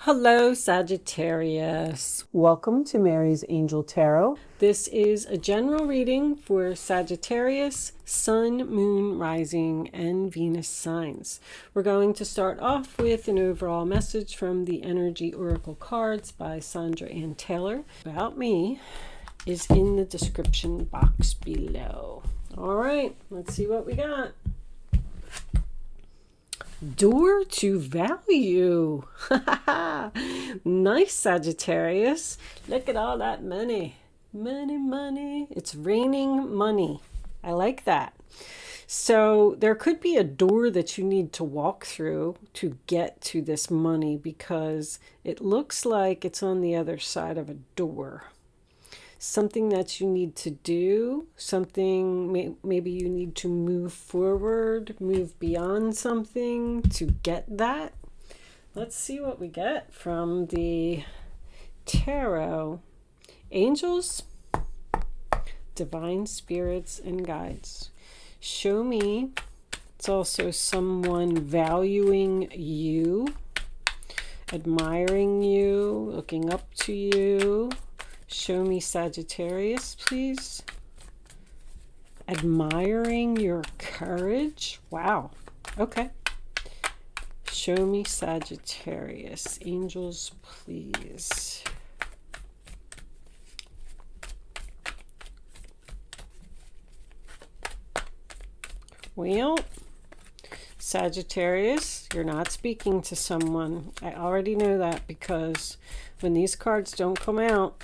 Hello, Sagittarius. Welcome to Mary's Angel Tarot. This is a general reading for Sagittarius, Sun, Moon, Rising, and Venus signs. We're going to start off with an overall message from the Energy Oracle cards by Sandra Ann Taylor. About me is in the description box below. All right, let's see what we got. Door to value. Nice, Sagittarius. Look at all that money. Money. It's raining money. I like that. So there could be a door that you need to walk through to get to this money because it looks like it's on the other side of a door. Something that you need to do, something maybe you need to move forward, move beyond something to get that. Let's see what we get from the tarot. Angels, divine spirits, and guides. Show me. It's also someone valuing you, admiring you, looking up to you. Show me Sagittarius, please. Admiring your courage. Wow. Okay. Show me Sagittarius. Angels, please. Well, Sagittarius, you're not speaking to someone. I already know that because when these cards don't come out,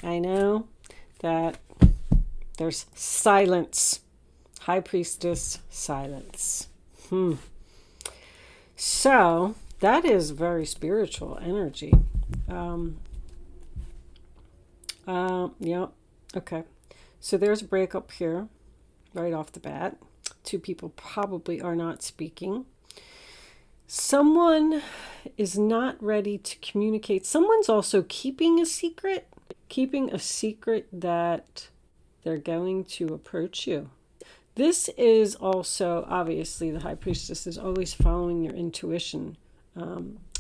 I know that there's silence. High Priestess, silence. So that is very spiritual energy. Yeah. Okay. So there's a breakup here right off the bat. Two people probably are not speaking. Someone is not ready to communicate. Someone's also keeping a secret that they're going to approach you. This is also, obviously, the High Priestess is always following your intuition.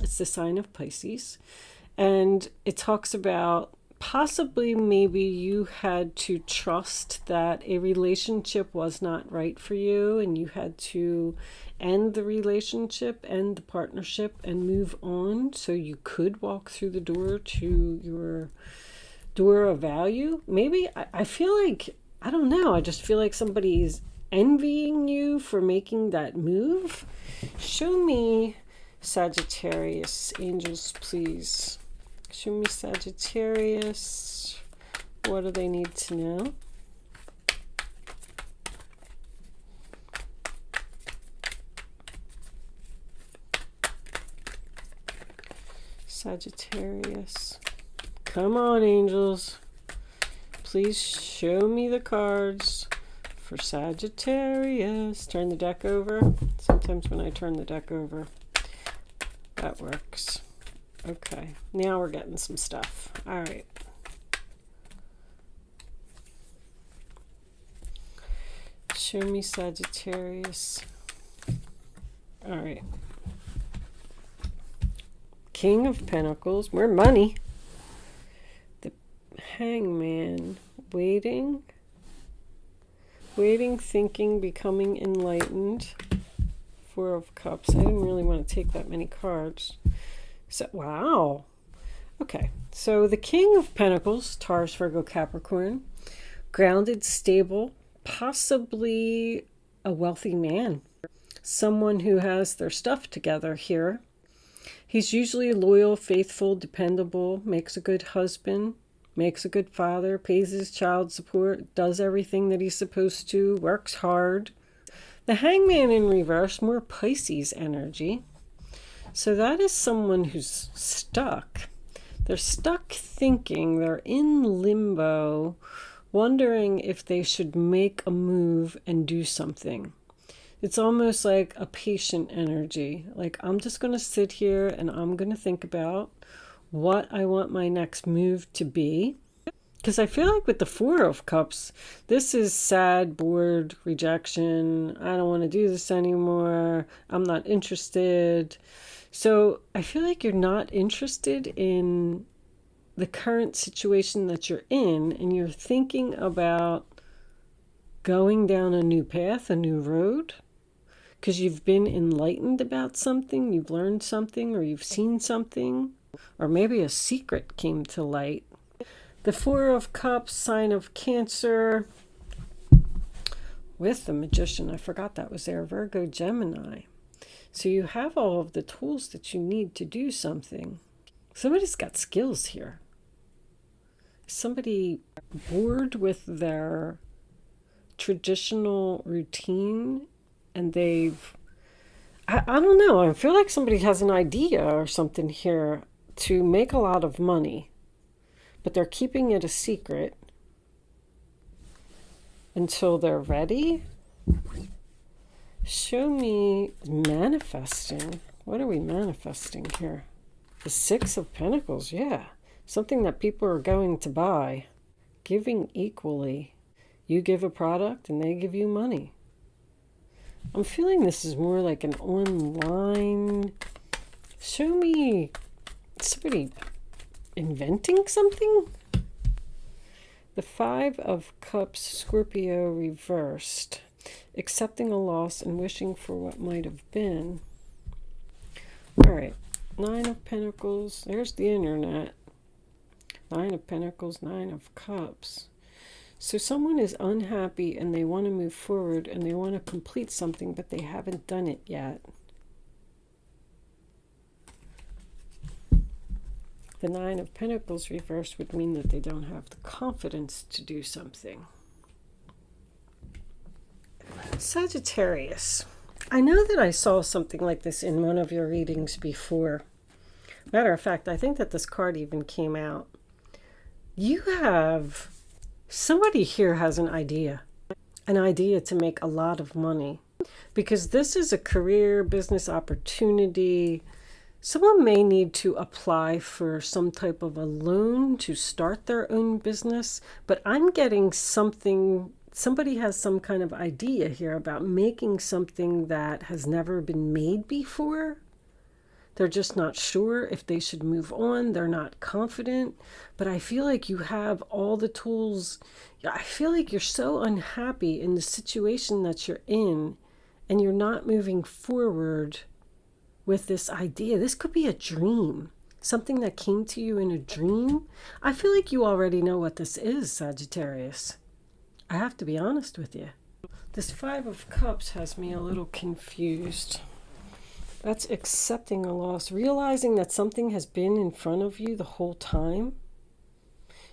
It's the sign of Pisces. And it talks about possibly maybe you had to trust that a relationship was not right for you and you had to end the relationship, end the partnership, and move on so you could walk through the door to your door of value. Maybe I feel like, I don't know, I just feel like somebody's envying you for making that move. Show me Sagittarius. Angels, please. Show me Sagittarius. What do they need to know? Sagittarius. Come on, angels. Please show me the cards for Sagittarius. Turn the deck over. Sometimes when I turn the deck over, that works. Okay, now we're getting some stuff. All right. Show me Sagittarius. All right. King of Pentacles. More money. The Hangman. Waiting, thinking, becoming enlightened. Four of Cups. I didn't really want to take that many cards. So, wow. Okay, so the King of Pentacles, Taurus, Virgo, Capricorn, grounded, stable, possibly a wealthy man, someone who has their stuff together here. He's usually loyal, faithful, dependable, makes a good husband, makes a good father, pays his child support, does everything that he's supposed to, works hard. The Hangman in reverse, more Pisces energy. So that is someone who's stuck. They're stuck thinking, they're in limbo, wondering if they should make a move and do something. It's almost like a patient energy. Like, I'm just going to sit here and I'm going to think about what I want my next move to be. Because I feel like with the Four of Cups, this is sad, bored, rejection. I don't want to do this anymore. I'm not interested. So I feel like you're not interested in the current situation that you're in, and you're thinking about going down a new path, a new road, because you've been enlightened about something, you've learned something, or you've seen something, or maybe a secret came to light. The Four of Cups, sign of Cancer, with the Magician. I forgot that was there. Virgo, Gemini. So you have all of the tools that you need to do something. Somebody's got skills here. Somebody bored with their traditional routine, and I don't know, I feel like somebody has an idea or something here to make a lot of money, but they're keeping it a secret until they're ready. Show me manifesting. What are we manifesting here? The Six of Pentacles, yeah. Something that people are going to buy. Giving equally. You give a product and they give you money. I'm feeling this is more like an online. Show me somebody inventing something. The Five of Cups, Scorpio reversed. Accepting a loss and wishing for what might have been. All right. Nine of Pentacles. There's the internet. Nine of Pentacles, Nine of Cups. So someone is unhappy and they want to move forward and they want to complete something, but they haven't done it yet. The Nine of Pentacles reversed would mean that they don't have the confidence to do something. Sagittarius. I know that I saw something like this in one of your readings before. Matter of fact, I think that this card even came out. You have... Somebody here has an idea to make a lot of money, because this is a career business opportunity. Someone may need to apply for some type of a loan to start their own business, but I'm getting something, somebody has some kind of idea here about making something that has never been made before. They're just not sure if they should move on. They're not confident. But I feel like you have all the tools. I feel like you're so unhappy in the situation that you're in, and you're not moving forward with this idea. This could be a dream. Something that came to you in a dream. I feel like you already know what this is, Sagittarius. I have to be honest with you. This Five of Cups has me a little confused. That's accepting a loss, realizing that something has been in front of you the whole time.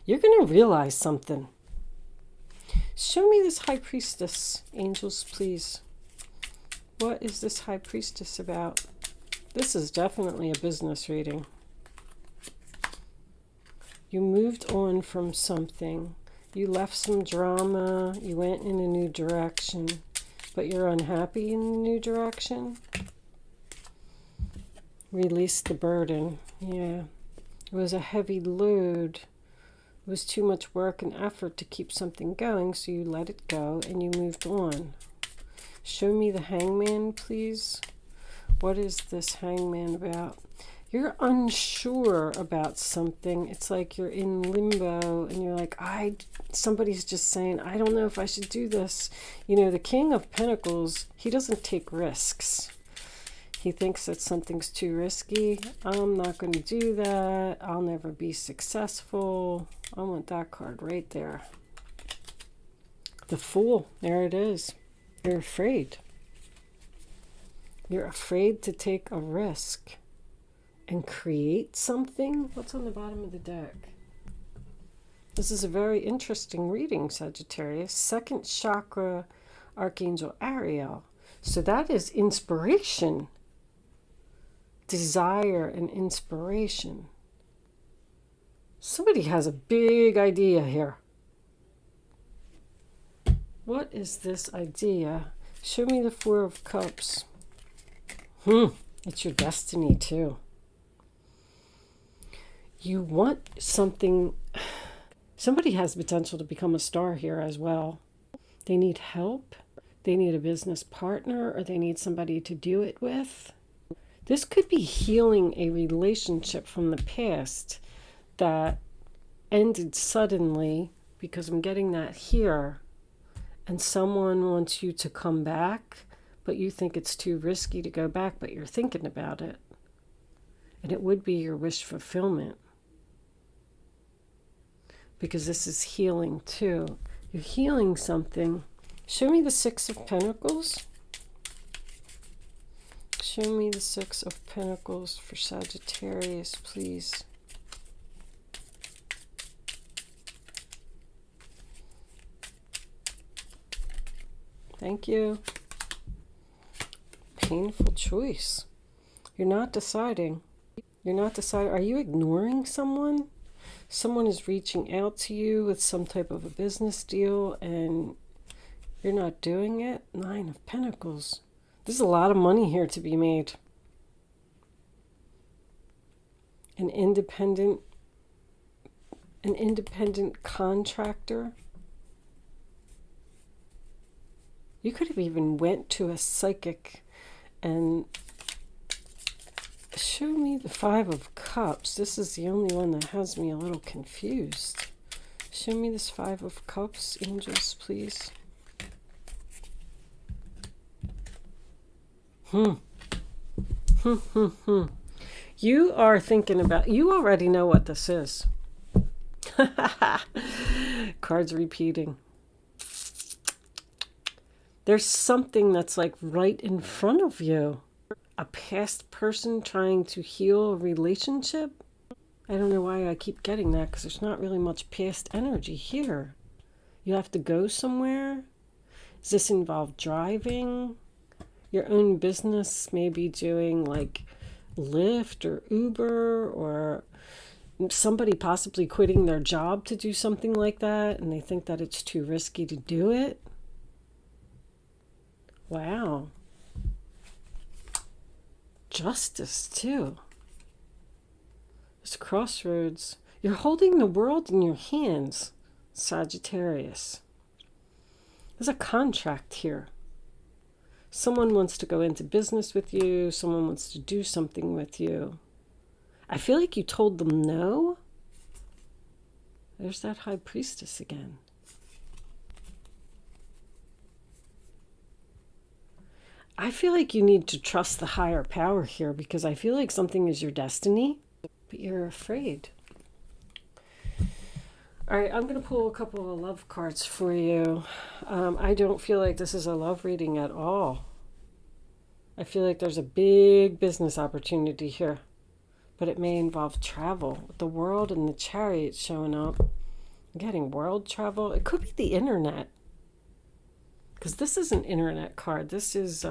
You're going to realize something. Show me this High Priestess, angels, please. What is this High Priestess about? This is definitely a business reading. You moved on from something. You left some drama. You went in a new direction, but you're unhappy in the new direction. Release the burden. Yeah. It was a heavy load. It was too much work and effort to keep something going, so you let it go and you moved on. Show me the Hangman, please. What is this Hangman about? You're unsure about something. It's like you're in limbo and you're like, somebody's just saying, I don't know if I should do this. You know, the King of Pentacles, he doesn't take risks. He thinks that something's too risky. I'm not going to do that. I'll never be successful. I want that card right there. The Fool. There it is. You're afraid. You're afraid to take a risk and create something. What's on the bottom of the deck? This is a very interesting reading, Sagittarius. Second chakra, Archangel Ariel. So that is inspiration. Desire and inspiration. Somebody has a big idea here. What is this idea? Show me the Four of Cups. It's your destiny too. You want something. Somebody has potential to become a star here as well. They need help. They need a business partner, or they need somebody to do it with. This could be healing a relationship from the past that ended suddenly, because I'm getting that here, and someone wants you to come back, but you think it's too risky to go back, but you're thinking about it. And it would be your wish fulfillment, because this is healing too. You're healing something. Show me the Six of Pentacles. Show me the Six of Pentacles for Sagittarius, please. Thank you. Painful choice. You're not deciding. You're not deciding. Are you ignoring someone? Someone is reaching out to you with some type of a business deal and you're not doing it? Nine of Pentacles. There's a lot of money here to be made. An independent contractor. You could have even went to a psychic and show me the Five of Cups. This is the only one that has me a little confused. Show me this Five of Cups, angels, please. You are thinking about, you already know what this is. Cards repeating. There's something that's like right in front of you. A past person trying to heal a relationship. I don't know why I keep getting that, because there's not really much past energy here. You have to go somewhere. Does this involve driving? Your own business, maybe doing like Lyft or Uber, or somebody possibly quitting their job to do something like that, and they think that it's too risky to do it. Wow. Justice too. There's crossroads. You're holding the world in your hands, Sagittarius. There's a contract here. Someone wants to go into business with you. Someone wants to do something with you. I feel like you told them no. There's that High Priestess again. I feel like you need to trust the higher power here, because I feel like something is your destiny, but you're afraid. All right, I'm going to pull a couple of love cards for you. I don't feel like this is a love reading at all. I feel like there's a big business opportunity here, but it may involve travel. With the World and the Chariot showing up, I'm getting world travel. It could be the internet, because this is an internet card. This is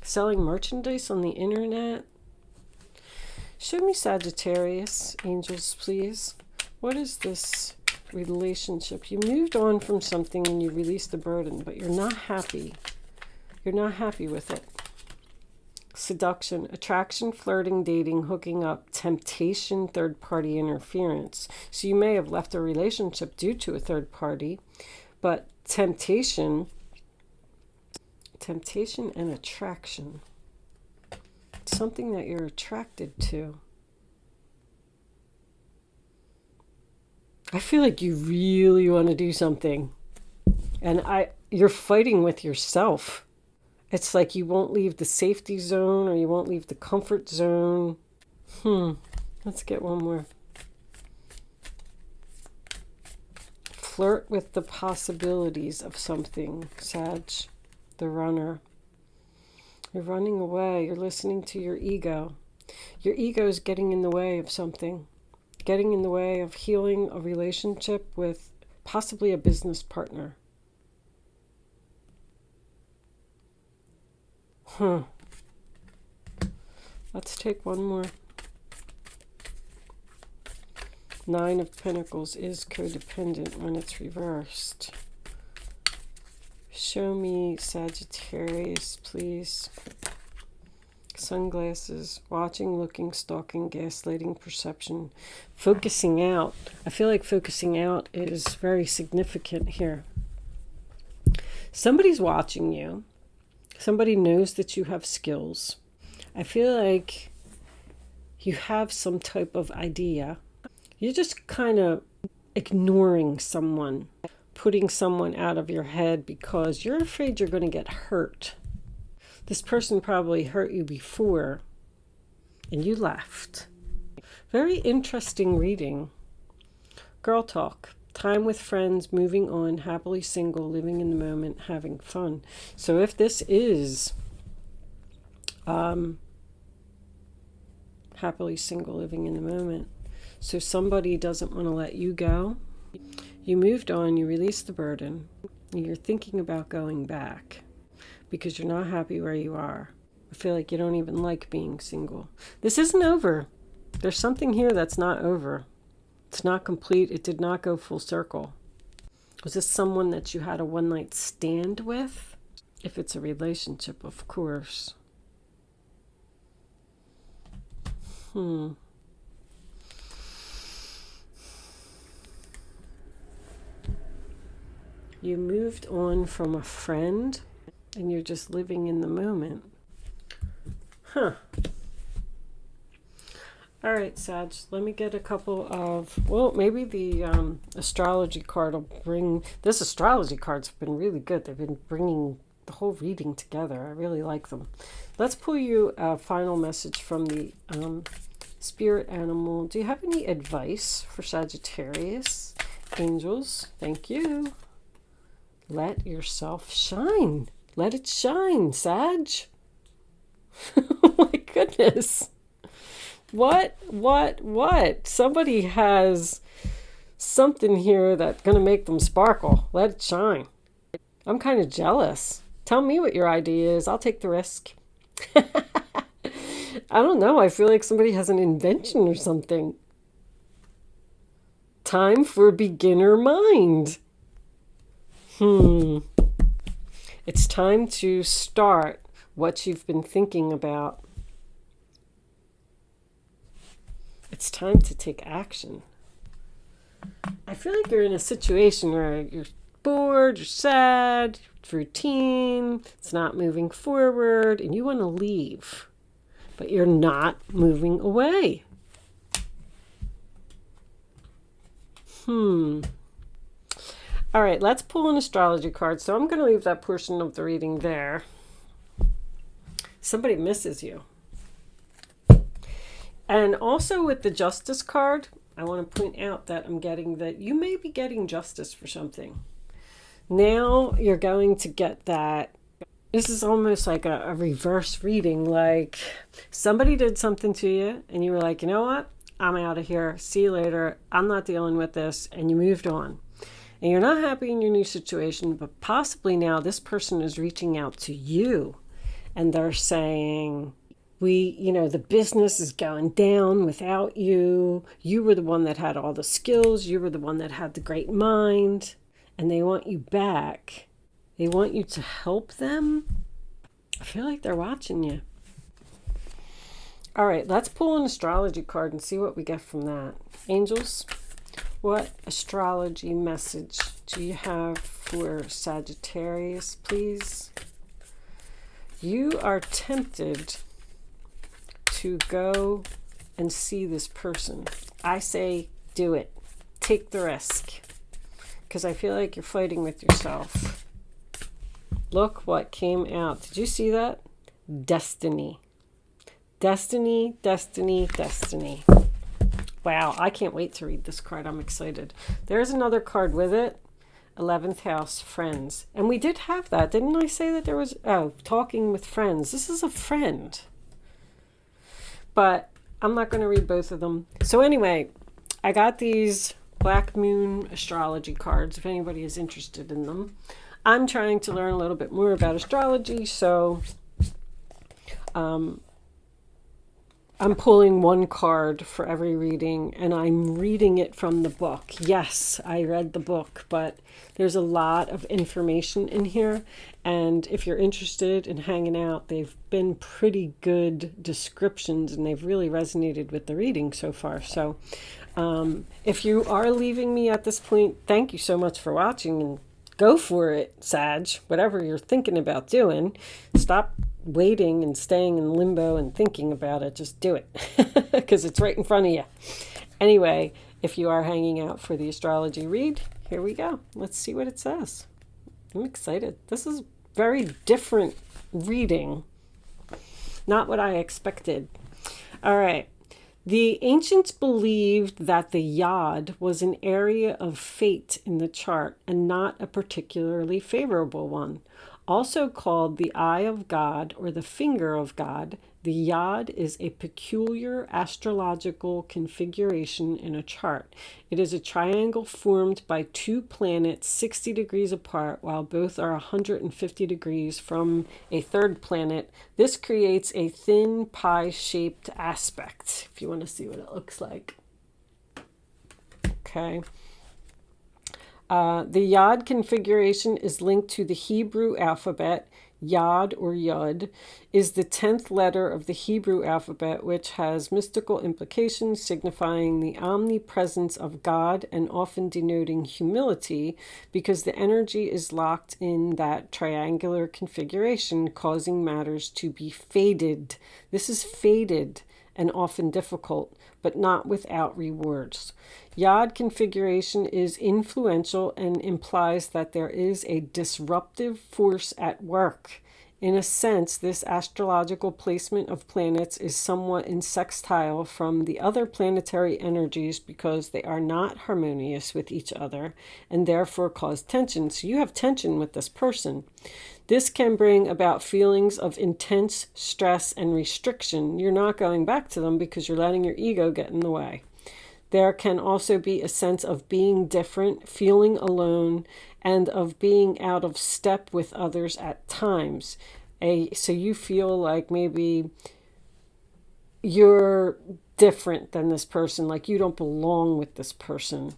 selling merchandise on the internet. Show me Sagittarius, angels, please. What is this relationship? You moved on from something and you released the burden, but you're not happy. You're not happy with it. Seduction, attraction, flirting, dating, hooking up, temptation, third-party interference. So you may have left a relationship due to a third party, but temptation and attraction. It's something that you're attracted to. I feel like you really want to do something, and you're fighting with yourself. It's like you won't leave the safety zone, or you won't leave the comfort zone. Let's get one more. Flirt with the possibilities of something, Sag, the runner. You're running away. You're listening to your ego. Your ego is getting in the way of something. Getting in the way of healing a relationship with possibly a business partner. Let's take one more. Nine of Pentacles is codependent when it's reversed. Show me Sagittarius, please. Sunglasses, watching, looking, stalking, gaslighting, perception, focusing out. I feel like focusing out is very significant here. Somebody's watching you. Somebody knows that you have skills. I feel like you have some type of idea. You're just kind of ignoring someone, putting someone out of your head because you're afraid you're going to get hurt. This person probably hurt you before and you left. Very interesting reading. Girl talk. Time with friends, moving on, happily single, living in the moment, having fun. So if this is happily single, living in the moment, so somebody doesn't want to let you go, you moved on, you released the burden, and you're thinking about going back because you're not happy where you are. I feel like you don't even like being single. This isn't over. There's something here that's not over. It's not complete. It did not go full circle. Was this someone that you had a one-night stand with? If it's a relationship, of course. You moved on from a friend and you're just living in the moment. All right, Sag, let me get a couple of, well, maybe the astrology card will bring, this astrology cards have been really good. They've been bringing the whole reading together. I really like them. Let's pull you a final message from the spirit animal. Do you have any advice for Sagittarius? Angels, thank you. Let yourself shine. Let it shine, Sag. Oh my goodness. What? Somebody has something here that's going to make them sparkle. Let it shine. I'm kind of jealous. Tell me what your idea is. I'll take the risk. I don't know. I feel like somebody has an invention or something. Time for beginner mind. It's time to start what you've been thinking about. It's time to take action. I feel like you're in a situation where you're bored, you're sad, it's routine, it's not moving forward, and you want to leave, but you're not moving away. All right, let's pull an astrology card. So I'm going to leave that portion of the reading there. Somebody misses you. And also with the Justice card, I want to point out that I'm getting that you may be getting justice for something. Now you're going to get that. This is almost like a reverse reading. Like somebody did something to you and you were like, you know what? I'm out of here. See you later. I'm not dealing with this. And you moved on. And you're not happy in your new situation, but possibly now this person is reaching out to you and they're saying, the business is going down without you. You were the one that had all the skills. You were the one that had the great mind. And they want you back. They want you to help them. I feel like they're watching you. All right, let's pull an astrology card and see what we get from that. Angels, what astrology message do you have for Sagittarius, please? You are tempted to go and see this person. I say do it. Take the risk. Because I feel like you're fighting with yourself. Look what came out. Did you see that? Destiny. Destiny, destiny, destiny. Wow, I can't wait to read this card. I'm excited. There's another card with it. 11th house, friends. And we did have that. Didn't I say that there was, talking with friends. This is a friend. But I'm not going to read both of them. So anyway, I got these Black Moon astrology cards if anybody is interested in them. I'm trying to learn a little bit more about astrology, so I'm pulling one card for every reading, and I'm reading it from the book. Yes, I read the book, but there's a lot of information in here, and if you're interested in hanging out, they've been pretty good descriptions, and they've really resonated with the reading so far. So if you are leaving me at this point, thank you so much for watching, and go for it, Sag. Whatever you're thinking about doing, stop waiting and staying in limbo and thinking about it, just do it because it's right in front of you. Anyway, if you are hanging out for the astrology read, here we go. Let's see what it says. I'm excited. This is very different reading. Not what I expected. All right. The ancients believed that the yod was an area of fate in the chart and not a particularly favorable one. Also called the eye of God or the finger of God, the yod is a peculiar astrological configuration in a chart. It is a triangle formed by two planets 60 degrees apart while both are 150 degrees from a third planet. This creates a thin pie-shaped aspect, if you want to see what it looks like. Okay. The yod configuration is linked to the Hebrew alphabet. Yod or Yud is the 10th letter of the Hebrew alphabet, which has mystical implications signifying the omnipresence of God and often denoting humility because the energy is locked in that triangular configuration, causing matters to be fated. This is fated and often difficult, but not without rewards. Yod configuration is influential and implies that there is a disruptive force at work. In a sense, this astrological placement of planets is somewhat in sextile from the other planetary energies because they are not harmonious with each other and therefore cause tension. So you have tension with this person. This can bring about feelings of intense stress and restriction. You're not going back to them because you're letting your ego get in the way. There can also be a sense of being different, feeling alone, and of being out of step with others at times. So you feel like maybe you're different than this person, like you don't belong with this person.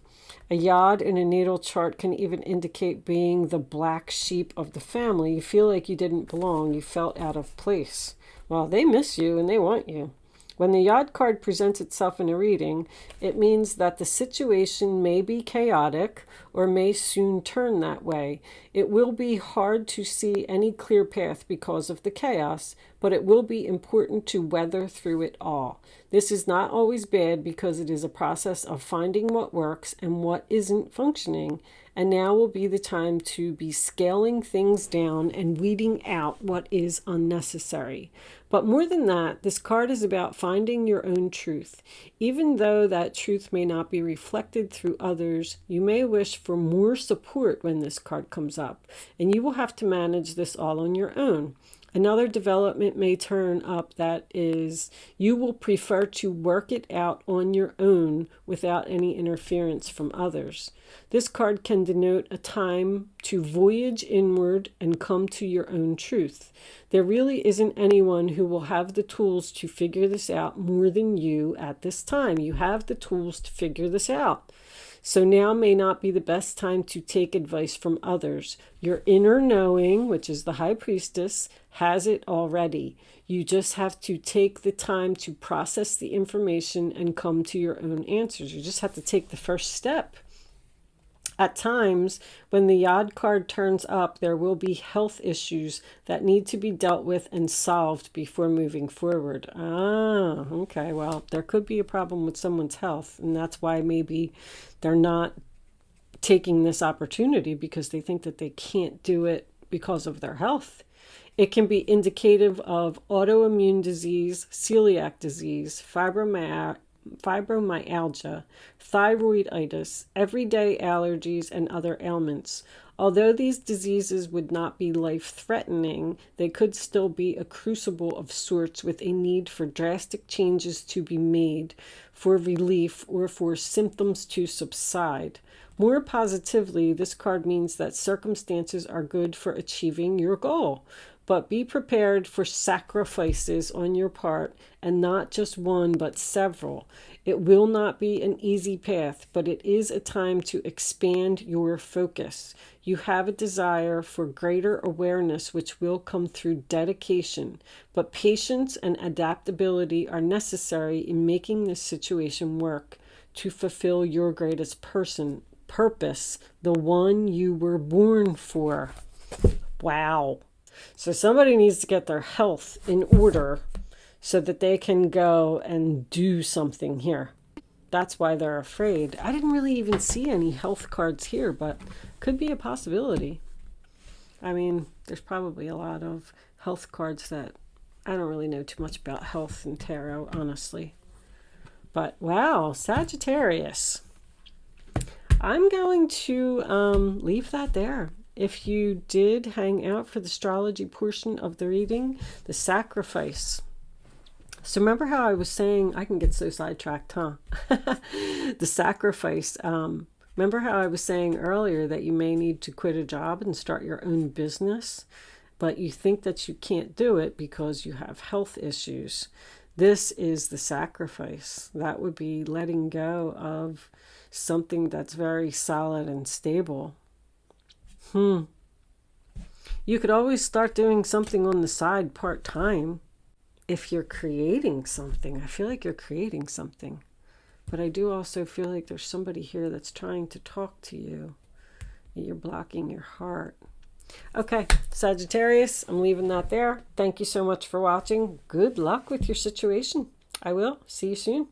A yod in a natal chart can even indicate being the black sheep of the family. You feel like you didn't belong, you felt out of place. Well, they miss you and they want you. When the yod card presents itself in a reading, it means that the situation may be chaotic or may soon turn that way. It will be hard to see any clear path because of the chaos, but it will be important to weather through it all. This is not always bad because it is a process of finding what works and what isn't functioning. And now will be the time to be scaling things down and weeding out what is unnecessary. But more than that, this card is about finding your own truth. Even though that truth may not be reflected through others, you may wish for more support when this card comes up, and you will have to manage this all on your own. Another development may turn up that is, you will prefer to work it out on your own without any interference from others. This card can denote a time to voyage inward and come to your own truth. There really isn't anyone who will have the tools to figure this out more than you at this time. You have the tools to figure this out. So now may not be the best time to take advice from others. Your inner knowing, which is the High Priestess, has it already. You just have to take the time to process the information and come to your own answers. You just have to take the first step. At times, when the Yod card turns up, there will be health issues that need to be dealt with and solved before moving forward. Okay. Well, there could be a problem with someone's health, and that's why maybe they're not taking this opportunity because they think that they can't do it because of their health. It can be indicative of autoimmune disease, celiac disease, fibromyalgia, thyroiditis, everyday allergies, and other ailments. Although these diseases would not be life-threatening, they could still be a crucible of sorts with a need for drastic changes to be made for relief or for symptoms to subside. More positively, this card means that circumstances are good for achieving your goal. But be prepared for sacrifices on your part, and not just one, but several. It will not be an easy path, but it is a time to expand your focus. You have a desire for greater awareness, which will come through dedication. But patience and adaptability are necessary in making this situation work to fulfill your greatest purpose, the one you were born for. Wow. So somebody needs to get their health in order so that they can go and do something here. That's why they're afraid. I didn't really even see any health cards here, but could be a possibility. I mean, there's probably a lot of health cards that I don't really know too much about health and tarot, honestly. But wow, Sagittarius. I'm going to leave that there. If you did hang out for the astrology portion of the reading, the sacrifice. So remember how I was saying, I can get so sidetracked, huh? The sacrifice. Remember how I was saying earlier that you may need to quit a job and start your own business, but you think that you can't do it because you have health issues. This is the sacrifice. That would be letting go of something that's very solid and stable. You could always start doing something on the side part-time if you're creating something. I feel like you're creating something. But I do also feel like there's somebody here that's trying to talk to you. You're blocking your heart. Okay, Sagittarius, I'm leaving that there. Thank you so much for watching. Good luck with your situation. I will see you soon.